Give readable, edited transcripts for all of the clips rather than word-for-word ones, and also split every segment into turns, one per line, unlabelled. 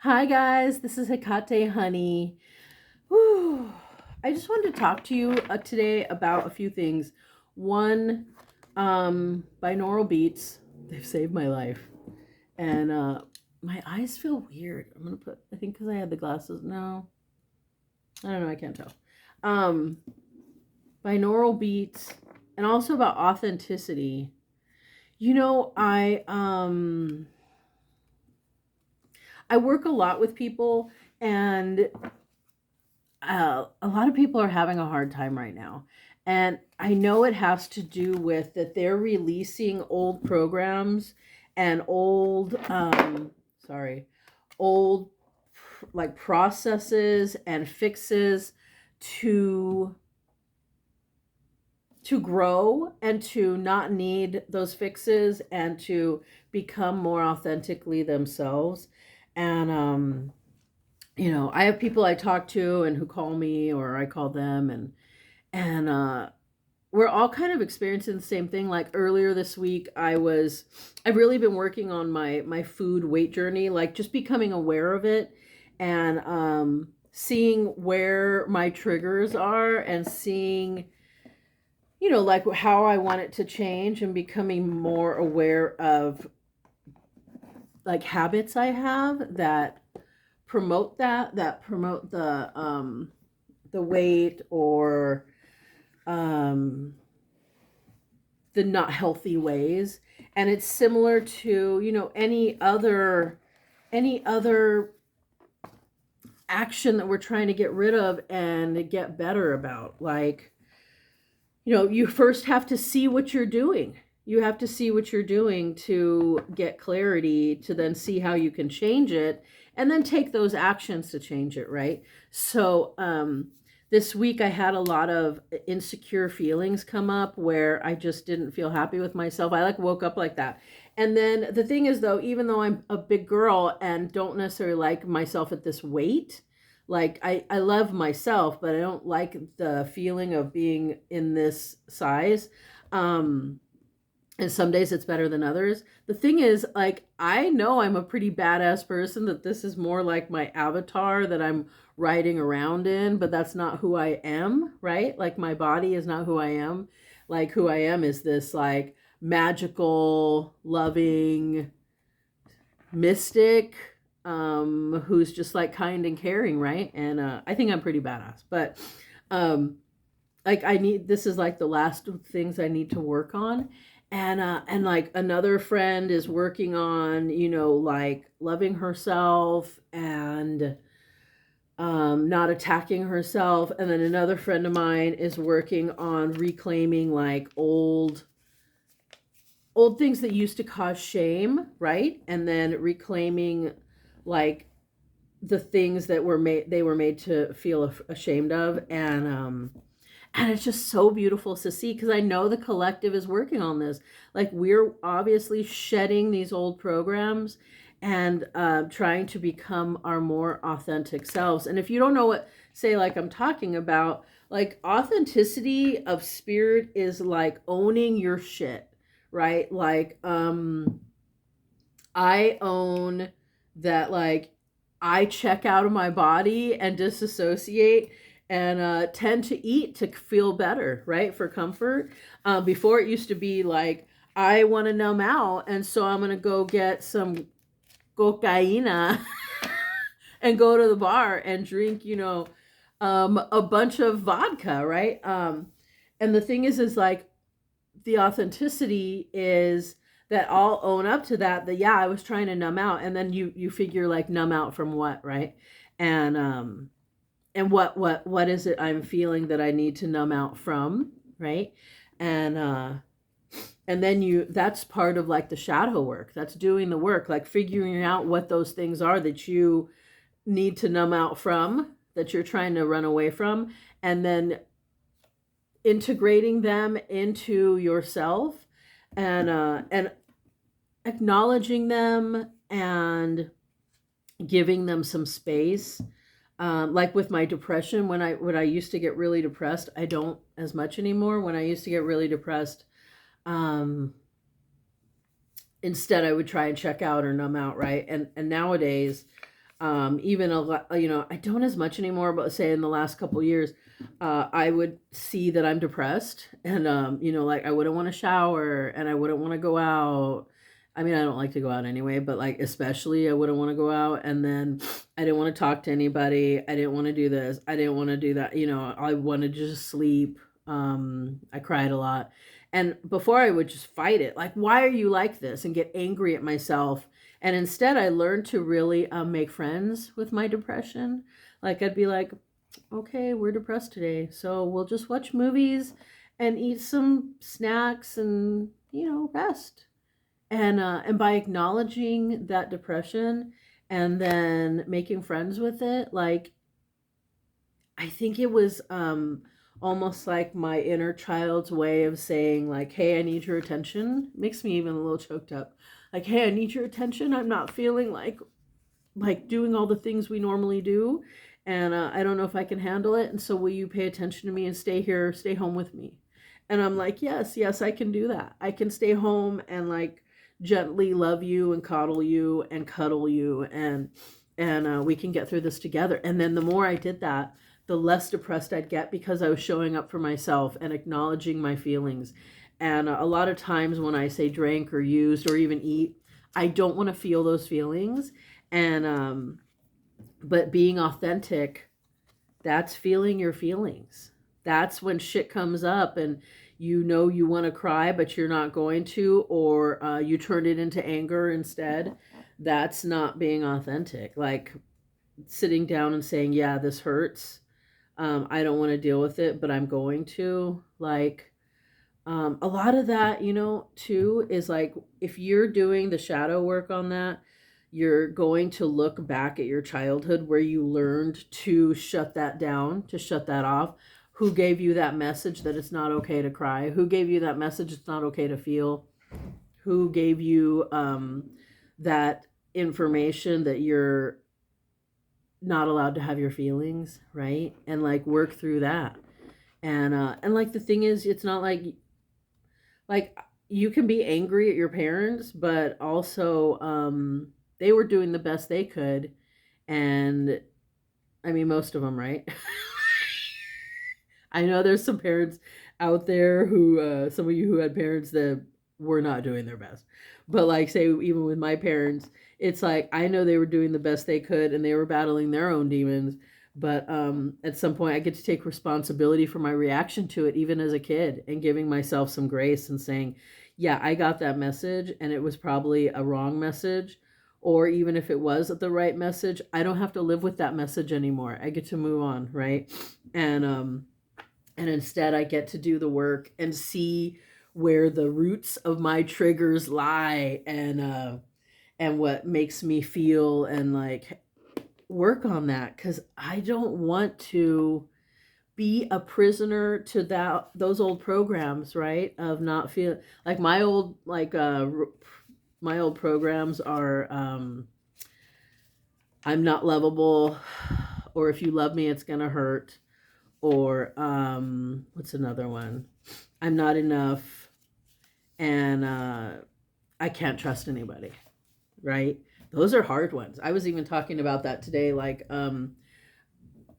Hi guys, this is Hecatehoney. Whew. I just wanted to talk to you today about a few things. One, binaural beats. They've saved my life. And my eyes feel weird. I think because I had the glasses. No, I don't know. I can't tell. Um, binaural beats and also about authenticity. I work a lot with people, and a lot of people are having a hard time right now. And I know it has to do with that they're releasing old programs and sorry, old like processes and fixes to to grow and to not need those fixes and to become more authentically themselves. And I have people I talk to and who call me or I call them, and we're all kind of experiencing the same thing. Like earlier this week, I've really been working on my food weight journey, like just becoming aware of it, and seeing where my triggers are, and seeing like how I want it to change, and becoming more aware of like habits I have that promote the weight, or um the not healthy ways. And it's similar to any other action that we're trying to get rid of and get better about. Like, you first have to see what you're doing. You have to see what you're doing to get clarity, to then see how you can change it, and then take those actions to change it, right? So, this week I had a lot of insecure feelings come up where I just didn't feel happy with myself. I like woke up like that. And then the thing is, though, even though I'm a big girl and don't necessarily like myself at this weight, like I love myself, but I don't like the feeling of being in this size. Um, and some days it's better than others. The thing is, like, I know I'm a pretty badass person, that this is more like my avatar that I'm riding around in, but that's not who I am, right? Like, my body is not who I am. Like, who I am is this, like, magical, loving mystic, who's just like kind and caring, right? And I think I'm pretty badass. But um, like, this is like the last things I need to work on. And like another friend is working on, like loving herself and not attacking herself. And then another friend of mine is working on reclaiming like old things that used to cause shame, right? And then reclaiming like the things that were made to feel ashamed of. And it's just so beautiful to see, because I know the collective is working on this. Like, we're obviously shedding these old programs and trying to become our more authentic selves. And if you don't know what, say, like I'm talking about, like authenticity of spirit is like owning your shit, right? Like, I own that, like, I check out of my body and disassociate, and tend to eat to feel better, right? For comfort. Before it used to be like, I want to numb out, and so I'm going to go get some cocaina and go to the bar and drink, a bunch of vodka, right? And the thing is like, the authenticity is that I'll own up to that. That, yeah, I was trying to numb out, and then you figure, like, numb out from what, right? And what is it I'm feeling that I need to numb out from, right? And and then that's part of like the shadow work. That's doing the work, like figuring out what those things are that you need to numb out from, that you're trying to run away from, and then integrating them into yourself, and acknowledging them and giving them some space. Like with my depression, when I used to get really depressed, I don't as much anymore. When I used to get really depressed, um, instead I would try and check out or numb out, right? And nowadays, Even a lot, I don't as much anymore, but say in the last couple years, I would see that I'm depressed, and like I wouldn't want to shower, and I wouldn't want to go out. I mean, I don't like to go out anyway, but like especially I wouldn't want to go out, and then I didn't want to talk to anybody. I didn't want to do this. I didn't want to do that. I wanted to just sleep. I cried a lot. And before I would just fight it, like, why are you like this? And get angry at myself. And instead, I learned to really make friends with my depression. Like, I'd be like, okay, we're depressed today. So we'll just watch movies and eat some snacks and, rest. And by acknowledging that depression and then making friends with it, like, I think it was almost like my inner child's way of saying, like, hey, I need your attention. Makes me even a little choked up. Like, hey, I need your attention. I'm not feeling like doing all the things we normally do, and I don't know if I can handle it. And so will you pay attention to me and stay home with me? And I'm like, yes, I can do that. I can stay home and like gently love you and coddle you and cuddle you, and we can get through this together. And then the more I did that, the less depressed I'd get, because I was showing up for myself and acknowledging my feelings. And a lot of times when I say drank or used or even eat, I don't want to feel those feelings. And but being authentic, that's feeling your feelings. That's when shit comes up and you want to cry, but you're not going to, or you turn it into anger instead. That's not being authentic. Like sitting down and saying, yeah, this hurts. I don't want to deal with it, but I'm going to. Like, a lot of that, too, is like if you're doing the shadow work on that, you're going to look back at your childhood where you learned to shut that down, to shut that off. Who gave you that message that it's not okay to cry? Who gave you that message it's not okay to feel? Who gave you that information that you're not allowed to have your feelings, right? And like work through that. And like the thing is, it's not like you can be angry at your parents, but also they were doing the best they could. And I mean, most of them, right? I know there's some parents out there who, some of you who had parents that were not doing their best. But like, say, even with my parents, it's like, I know they were doing the best they could and they were battling their own demons. But at some point, I get to take responsibility for my reaction to it, even as a kid, and giving myself some grace and saying, yeah, I got that message and it was probably a wrong message. Or even if it was the right message, I don't have to live with that message anymore. I get to move on, right? And and instead I get to do the work and see where the roots of my triggers lie, and what makes me feel, and like work on that, because I don't want to be a prisoner to those old programs, right? Of not feel like my old programs are I'm not lovable, or if you love me it's gonna hurt, or what's another one? I'm not enough, and I can't trust anybody, right? Those are hard ones. I was even talking about that today. Like,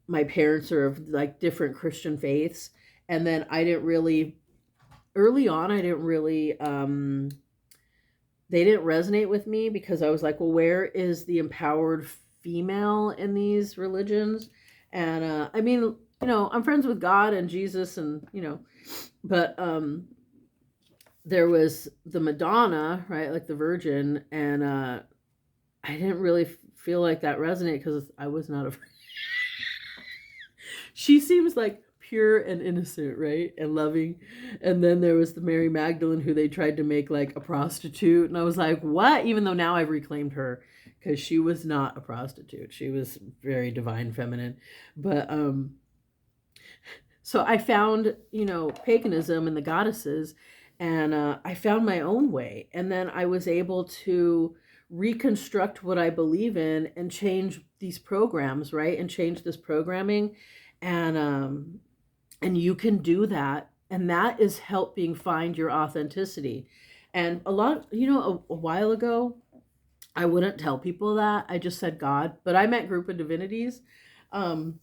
my parents are of like different Christian faiths, and then I didn't really, early on, I didn't really, they didn't resonate with me, because I was like, well, where is the empowered female in these religions? And I mean, I'm friends with God and Jesus, and but there was the Madonna, right, like the Virgin, and I didn't really feel like that resonated, because I was not a she seems like pure and innocent, right, and loving. And then there was the Mary Magdalene, who they tried to make like a prostitute, and I was like, what? Even though now I've reclaimed her, because she was not a prostitute, she was very divine feminine. But so I found, paganism and the goddesses, and I found my own way. And then I was able to reconstruct what I believe in and change these programs, right? And change this programming. And you can do that. And that is helping find your authenticity. And a while ago, I wouldn't tell people that. I just said God, but I meant group of divinities. Um,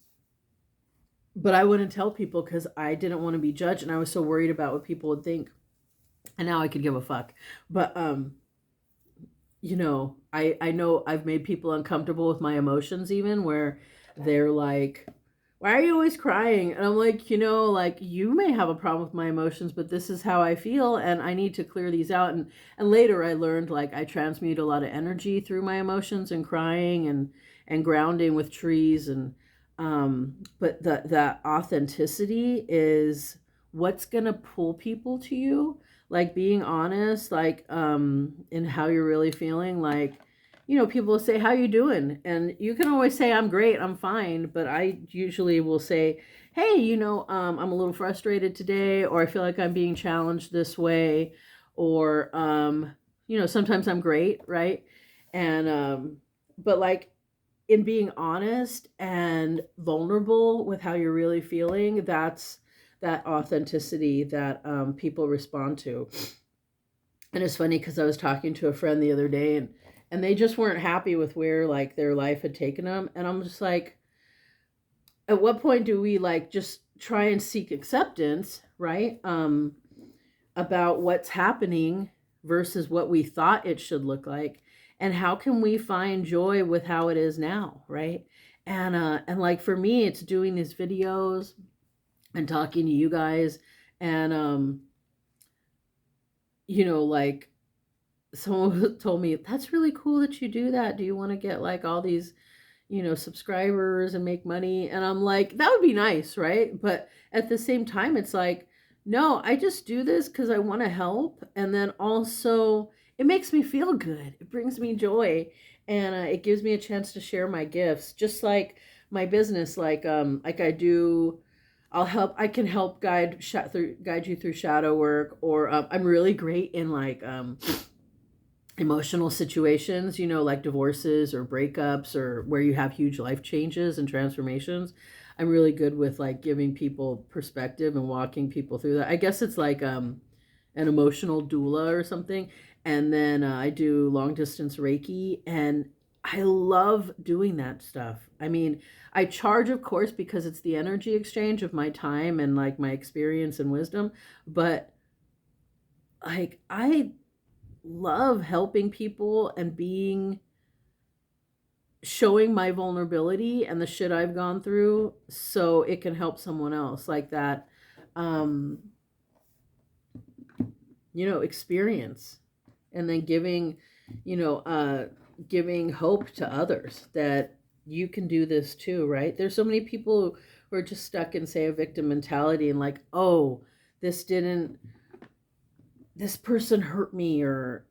but I wouldn't tell people because I didn't want to be judged, and I was so worried about what people would think. And now I could give a fuck. But I know I've made people uncomfortable with my emotions, even where they're like, why are you always crying? And I'm like, like, you may have a problem with my emotions, but this is how I feel, and I need to clear these out. And later I learned, like, I transmute a lot of energy through my emotions and crying and grounding with trees. And but that authenticity is what's gonna pull people to you, like being honest, like in how you're really feeling. Like, people will say, how you doing? And you can always say, I'm great, I'm fine. But I usually will say, hey, I'm a little frustrated today, or I feel like I'm being challenged this way, or sometimes I'm great, right? And but like, in being honest and vulnerable with how you're really feeling, that's that authenticity that people respond to. And it's funny because I was talking to a friend the other day, and they just weren't happy with where, like, their life had taken them. And I'm just like, at what point do we, like, just try and seek acceptance, right? About what's happening versus what we thought it should look like, and how can we find joy with how it is now, right? And like, for me, it's doing these videos and talking to you guys. And like, someone told me, that's really cool that you do that. Do you want to get, like, all these, subscribers and make money? And I'm like, that would be nice, right? But at the same time, it's like, no, I just do this because I want to help. And then also, it makes me feel good. It brings me joy. And it gives me a chance to share my gifts, just like my business. Like I do, I can help guide you through shadow work. Or I'm really great in, like, emotional situations, like divorces or breakups, or where you have huge life changes and transformations. I'm really good with, like, giving people perspective and walking people through that. I guess it's like an emotional doula or something. And then I do long distance Reiki, and I love doing that stuff. I mean, I charge, of course, because it's the energy exchange of my time and, like, my experience and wisdom. But, like, I love helping people and showing my vulnerability and the shit I've gone through so it can help someone else, like that um experience. And then giving hope to others that you can do this too, right? There's so many people who are just stuck in, say, a victim mentality, and like, oh, this didn't this person hurt me, or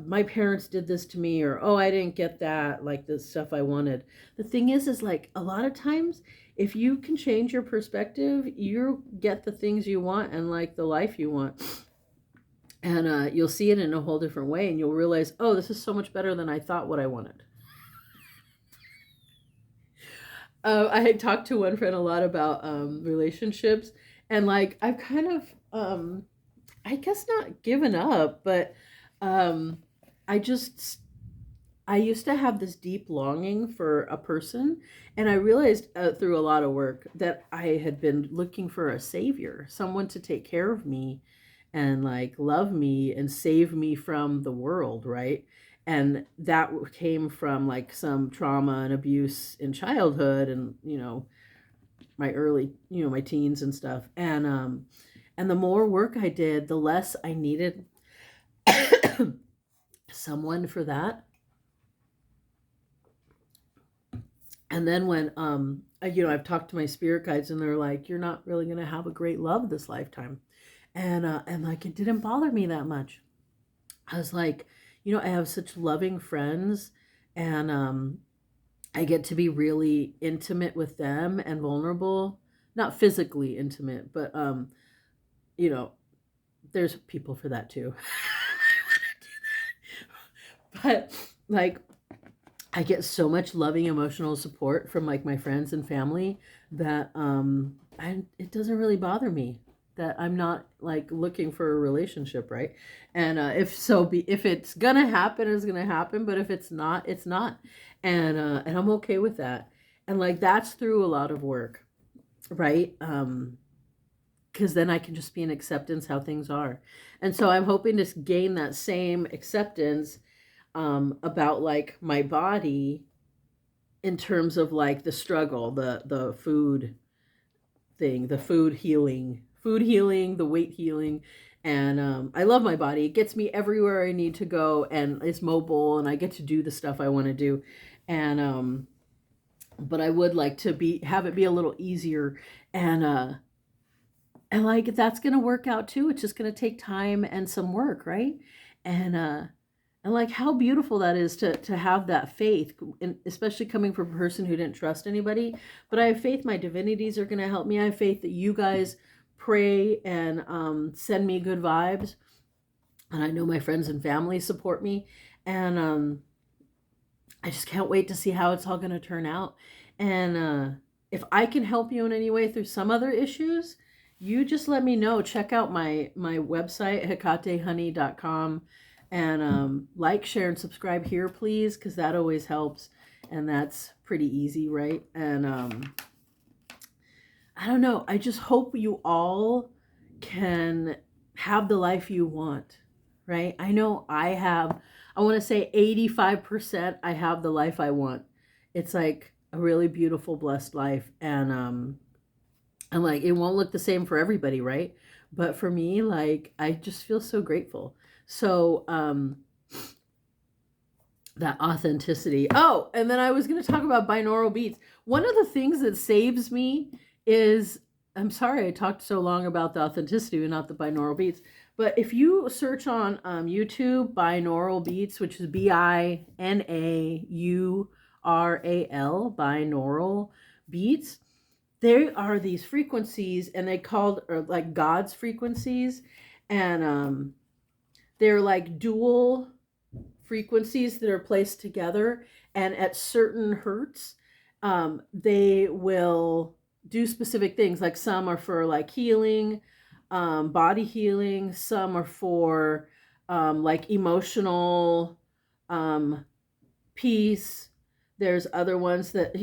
my parents did this to me, or, oh, I didn't get that, like, the stuff I wanted. The thing is like, a lot of times, if you can change your perspective, you get the things you want and, like, the life you want. And you'll see it in a whole different way, and you'll realize, oh, this is so much better than I thought what I wanted. I had talked to one friend a lot about relationships, and, like, I've kind of I guess not given up, but um, I just I used to have this deep longing for a person, and I realized through a lot of work that I had been looking for a savior, someone to take care of me and, like, love me and save me from the world, right? And that came from, like, some trauma and abuse in childhood, and my early, my teens and stuff. And the more work I did, the less I needed someone for that. And then when I've talked to my spirit guides, and they're like, you're not really going to have a great love this lifetime. And like, it didn't bother me that much. I was like, I have such loving friends, and I get to be really intimate with them and vulnerable. Not physically intimate, but you know, there's people for that too. But, like, I get so much loving emotional support from, like, my friends and family that it doesn't really bother me. that I'm not like looking for a relationship, right? And if it's gonna happen, it's gonna happen. But if it's not, it's not, and I'm okay with that. And like that's through a lot of work, right? Because then I can just be in acceptance how things are, and so I'm hoping to gain that same acceptance about like my body in terms of like the struggle, the food thing, the food healing, the weight healing. And I love my body. It gets me everywhere I need to go, and it's mobile, and I get to do the stuff I want to do. And but I would like to have it be a little easier, and and like that's gonna work out too. It's just gonna take time and some work, right? And and like how beautiful that is to have that faith, and especially coming from a person who didn't trust anybody. But I have faith my divinities are going to help me. I have faith that you guys pray and send me good vibes, and I know my friends and family support me, and I just can't wait to see how it's all going to turn out. And if I can help you in any way through some other issues, you just let me know. Check out my website, hecatehoney.com. And like, share, and subscribe here, please, because that always helps. And that's pretty easy, right? And I don't know. I just hope you all can have the life you want, right? I know I want to say 85% I have the life I want. It's like a really beautiful, blessed life. And like, it won't look the same for everybody, right? But for me, like, I just feel so grateful. So, that authenticity. Oh, and then I was going to talk about binaural beats. One of the things that saves me is, I'm sorry I talked so long about the authenticity and not the binaural beats, but if you search on YouTube, binaural beats, which is BINAURAL, binaural beats, they are these frequencies, and they called or like God's frequencies, and they're like dual frequencies that are placed together, and at certain hertz, they will do specific things. Like some are for like healing, body healing. Some are for like emotional peace. There's other ones that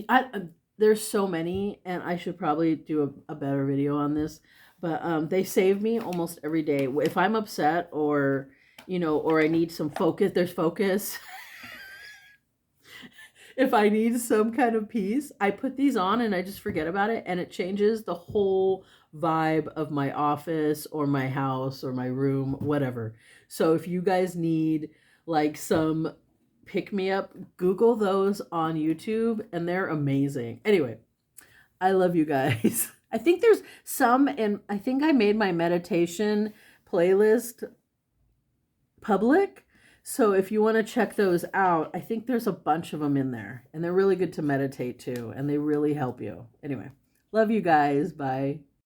there's so many, and I should probably do a better video on this. But they save me almost every day. If I'm upset, or or I need some focus, there's focus. If I need some kind of peace, I put these on and I just forget about it, and it changes the whole vibe of my office or my house or my room, whatever. So if you guys need like some pick me up, Google those on YouTube, and they're amazing. Anyway, I love you guys. I think there's some, and I think I made my meditation playlist public. So if you want to check those out, I think there's a bunch of them in there, and they're really good to meditate too, and they really help you. Anyway, love you guys. Bye.